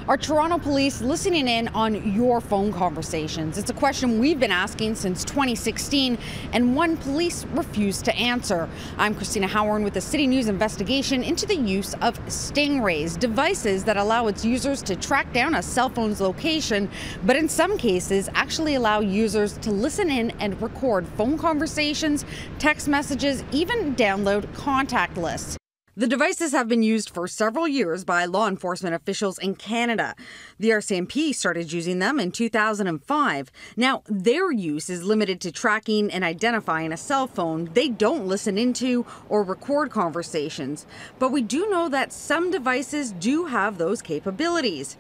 Are Toronto police listening in on your phone conversations? It's a question we've been asking since 2016, and one police refused to answer. I'm Cristina Howorun with the CityNews investigation into the use of stingrays, devices that allow its users to track down a cell phone's location, but in some cases actually allow users to listen in and record phone conversations, text messages, even download contact lists. The devices have been used for several years by law enforcement officials in Canada. The RCMP started using them in 2005. Now, their use is limited to tracking and identifying a cell phone. They don't listen into or record conversations. But we do know that some devices do have those capabilities.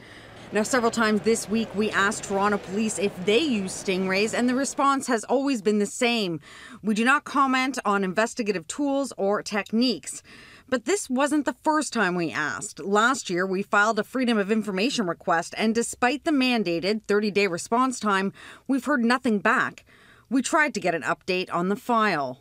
Now, several times this week, we asked Toronto police if they use stingrays, and the response has always been the same. We do not comment on investigative tools or techniques. But this wasn't the first time we asked. Last year, we filed a Freedom of Information request, and despite the mandated 30-day response time, we've heard nothing back. We tried to get an update on the file.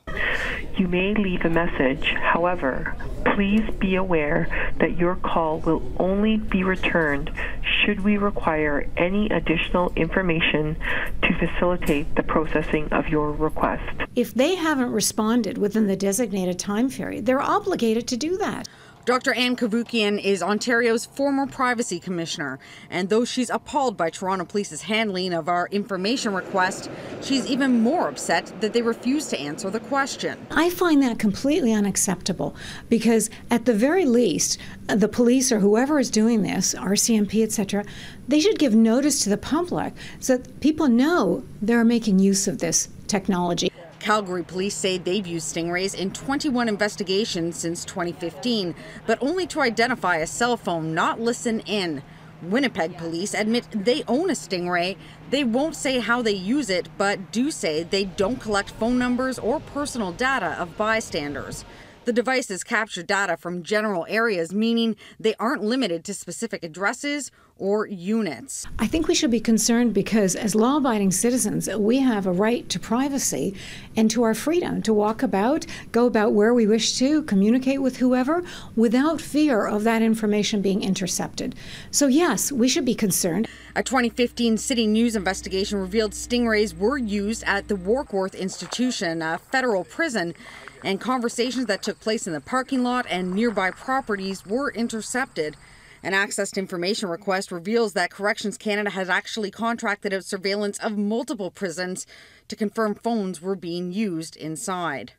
You may leave a message. However, please be aware that your call will only be returned should we require any additional information to facilitate the processing of your request. If they haven't responded within the designated time period, they're obligated to do that. Dr. Anne Kavoukian is Ontario's former privacy commissioner, and though she's appalled by Toronto Police's handling of our information request, she's even more upset that they refuse to answer the question. I find that completely unacceptable because at the very least, the police or whoever is doing this, RCMP, etc., they should give notice to the public so that people know they're making use of this technology. Calgary police say they've used stingrays in 21 investigations since 2015, but only to identify a cell phone, not listen in. Winnipeg police admit they own a stingray. They won't say how they use it, but do say they don't collect phone numbers or personal data of bystanders. The devices capture data from general areas, meaning they aren't limited to specific addresses or units. I think we should be concerned because as law-abiding citizens, we have a right to privacy and to our freedom to walk about, go about where we wish to, communicate with whoever, without fear of that information being intercepted. So yes, we should be concerned. A 2015 CityNews investigation revealed stingrays were used at the Warkworth Institution, a federal prison, and conversations that took place in the parking lot and nearby properties were intercepted. An access to information request reveals that Corrections Canada has actually contracted out surveillance of multiple prisons to confirm phones were being used inside.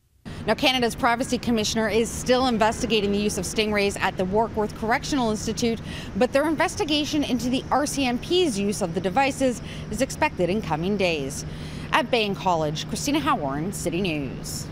Now, Canada's Privacy Commissioner is still investigating the use of stingrays at the Warkworth Correctional Institute, but their investigation into the RCMP's use of the devices is expected in coming days. At Bain College, Cristina Howorun, City News.